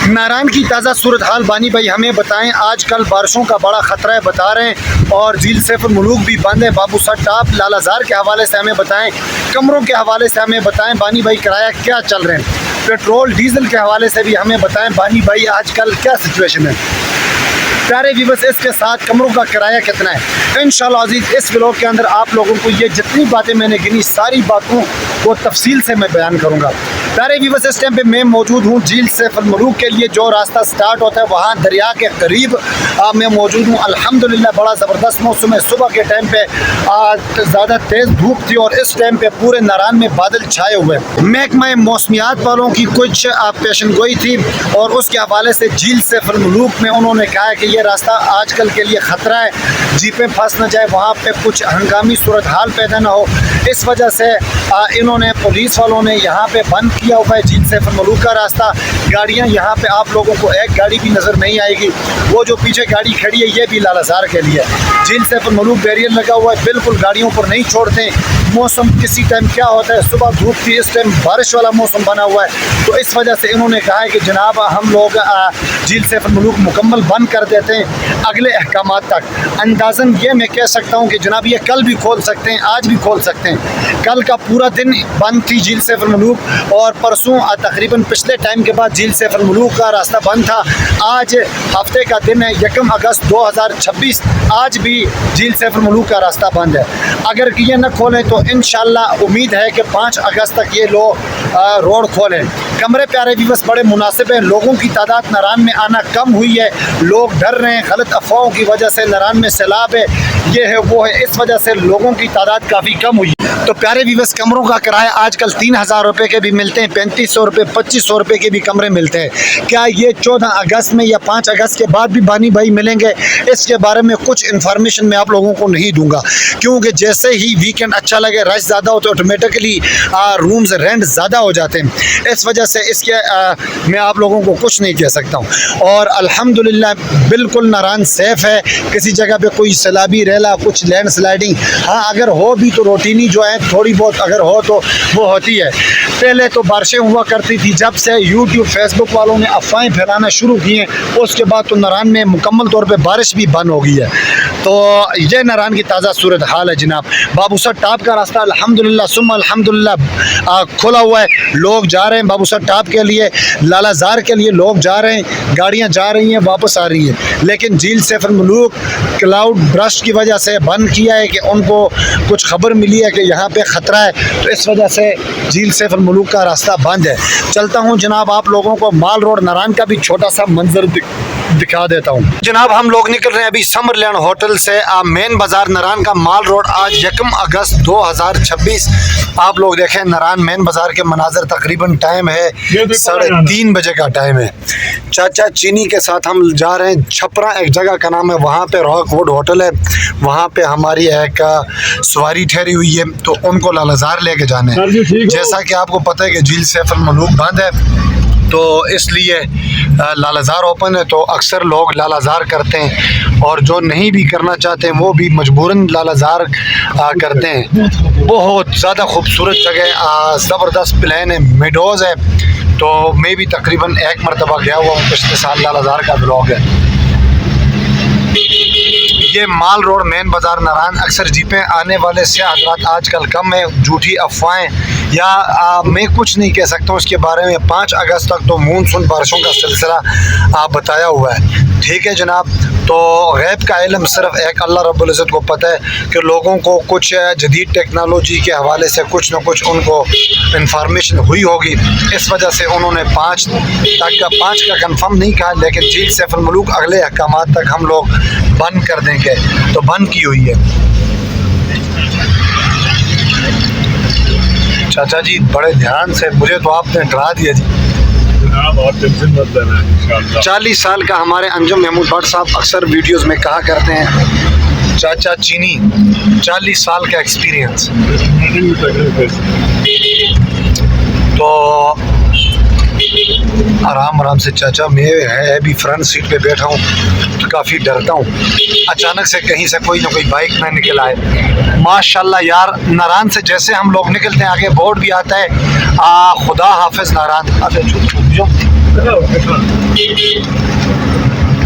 नारायण की ताज़ा सूरत हाल बानी भाई हमें बताएं। आज कल बारिशों का बड़ा ख़तरा है बता रहे हैं, और झील सैफ मुलूक भी बंद है। बाबू सर टाप लालाजार के हवाले से हमें बताएं, कमरों के हवाले से हमें बताएं बानी भाई किराया क्या चल रहे हैं, पेट्रोल डीजल के हवाले से भी हमें बताएं बानी भाई आज कल क्या सिचुएशन है। प्यारे व्यूअर्स, इसके साथ कमरों का किराया कितना है, इंशाअल्लाह अज़ीज़ इस व्लॉग के अंदर आप लोगों को ये जितनी बातें मैंने गिनी सारी बातों को तफसील से मैं बयान करूँगा। प्यारे व्यूअर्स, इस टाइम पे मैं मौजूद हूँ झील सैफ मुलूक के लिए जो रास्ता स्टार्ट होता है वहाँ दरिया के करीब मैं मौजूद हूँ। अल्हम्दुलिल्लाह बड़ा ज़बरदस्त मौसम है। सुबह के टाइम पे ज़्यादा तेज़ धूप थी और इस टाइम पे पूरे नारायण में बादल छाए हुए। महकमा मौसमियात वालों की कुछ पेशन गोई थी और उसके हवाले से झील सैफ मुलूक में उन्होंने कहा है कि ये रास्ता आजकल के लिए ख़तरा है, जीपें फंस न जाए, वहाँ पे कुछ हंगामी सूरत हाल पैदा ना हो। इस वजह से इन्होंने पुलिस वालों ने यहाँ पे बंद किया हुआ है झील सैफ मुलूक का रास्ता। गाड़ियाँ यहाँ पे आप लोगों को एक गाड़ी भी नज़र नहीं आएगी। वो जो पीछे गाड़ी खड़ी है ये भी लालाजार के लिए। झील सैफ मुलूक बैरियर लगा हुआ है, बिल्कुल गाड़ियों पर नहीं छोड़ते। मौसम किसी टाइम क्या होता है, सुबह धूप थी, इस टाइम बारिश वाला मौसम बना हुआ है, तो इस वजह से इन्होंने कहा है कि जनाब हम लोग झील सैफ मुलूक मुकम्मल बंद कर देते हैं अगले अहकामात तक। अंदाज़न ये मैं कह सकता हूँ कि जनाब ये कल भी खोल सकते हैं, आज भी खोल सकते हैं। कल का पूरा दिन बंद थी झील सैफ मुलूक और परसों तकरीबन पिछले टाइम के बाद झील सैफ मुलूक का रास्ता बंद था। आज हफ्ते का दिन है 1 अगस्त 2026, आज भी झील सैफ मुलूक का रास्ता बंद है। अगर ये न खोलें तो इंशाल्लाह उम्मीद है कि 5 अगस्त तक ये लोग रोड खोलें। कमरे प्यारे व्यूअर्स बड़े मुनासिब हैं, लोगों की तादाद नारायण में आना कम हुई है, लोग डर रहे हैं गलत अफवाहों की वजह से। नारायण में सैलाब है, ये है वो है, इस वजह से लोगों की तादाद काफ़ी कम हुई। तो प्यारे व्यूअर्स कमरों का किराया आजकल 3000 रुपये के भी मिलते हैं, 3500 रुपये 2500 रुपये के भी कमरे मिलते हैं। क्या ये 14 अगस्त में या 5 अगस्त के बाद भी बानी भाई मिलेंगे, इसके बारे में कुछ इन्फॉर्मेशन मैं आप लोगों को नहीं दूंगा, क्योंकि जैसे ही वीकेंड अच्छा लगे रश ज़्यादा हो तो ऑटोमेटिकली रूम्स रेंट ज़्यादा हो जाते हैं। इस वजह से इसके मैं आप लोगों को कुछ नहीं कह सकता हूँ। और अल्हम्दुलिल्लाह बिल्कुल नारायण सेफ़ है, किसी जगह पे कोई सैलाबी रेला कुछ लैंड स्लाइडिंग हाँ अगर हो भी तो रूटीनी जो है थोड़ी बहुत अगर हो तो वो होती है। पहले तो बारिशें हुआ करती थी, जब से यूट्यूब फेसबुक वालों ने अफवाहें फैलाना शुरू की हैं उसके बाद तो नारायण में मुकम्मल तौर पे बारिश भी बंद हो गई है। तो ये नारायण की ताज़ा सूरत हाल है जनाब। बाबू सर टाप का रास्ता अल्हम्दुलिल्लाह सुम्मा अल्हम्दुलिल्लाह खुला हुआ है, लोग जा रहे हैं बाबू सर टाप के लिए, लालाजार के लिए लोग जा रहे हैं, गाड़ियाँ जा रही हैं वापस आ रही हैं। लेकिन झील सैफ मुलूक क्लाउड ब्रस्ट की वजह से बंद किया है कि उनको कुछ खबर मिली है कि यहाँ पे ख़तरा है, तो इस वजह से झील सैफ मुलूक का रास्ता बंद है। चलता हूँ जनाब आप लोगों को माल रोड नारायण का भी छोटा सा मंजर दिखा देता हूँ। जनाब हम लोग निकल रहे हैं अभी समरलैंड होटल से मेन बाज़ार नारायण का माल रोड। आज 1 अगस्त 2026, आप लोग देखें नारायण मेन बाज़ार के मनाजर। तकरीबन टाइम है 3:30 बजे का टाइम है। चाचा चीनी के साथ हम जा रहे हैं छपरा, एक जगह का नाम है, वहाँ पे रॉकवुड होटल है, वहाँ पे हमारी एक सवारी ठहरी हुई है, तो उनको लालाजार लेके जाने हैं। जैसा कि आपको पता है कि झील सैफ मुलूक बंद है तो इसलिए लालाजार ओपन है, तो अक्सर लोग लालाजार करते हैं और जो नहीं भी करना चाहते हैं वो भी मजबूरन लालाजार करते हैं। बहुत ज़्यादा खूबसूरत जगह, ज़बरदस्त प्लान है, मेडोज़ है। तो मैं भी तकरीबन 1 मरतबा गया हुआ हूँ, पिछले साल लालाजार का ब्लॉग है। ये माल रोड मेन बाज़ार नारायण। अक्सर जीपें आने वाले सयाह हज़रात आजकल कम है, झूठी अफवाहें या मैं कुछ नहीं कह सकता हूँ इसके बारे में। 5 अगस्त तक तो मानसून बारिशों का सिलसिला बताया हुआ है, ठीक है जनाब। तो गैब का इल्म सिर्फ एक अल्लाह रब्बुल इज़्ज़त को पता है कि लोगों को कुछ जदीद टेक्नोलॉजी के हवाले से कुछ न कुछ उनको इंफॉर्मेशन हुई होगी, इस वजह से उन्होंने 5 का कंफर्म नहीं कहा, लेकिन झील सैफ मुलूक अगले अहकामात तक हम लोग बंद कर देंगे, तो बंद की हुई है। चाचा जी बड़े ध्यान से, मुझे तो आपने डरा दिया जी। आप टेंशन मत लेना इंशाअल्लाह। 40 साल का हमारे अंजुम महमूद भट्ट साहब अक्सर वीडियोस में कहा करते हैं, चाचा चीनी 40 साल का एक्सपीरियंस। तो आराम आराम से चाचा, मैं है भी फ्रंट सीट पे बैठा हूँ तो काफ़ी डरता हूँ, अचानक से कहीं से कोई ना कोई बाइक ना निकल आए। माशाल्लाह यार, नारायण से जैसे हम लोग निकलते हैं आगे बोर्ड भी आता है खुदा हाफिज नारायण। अच्छा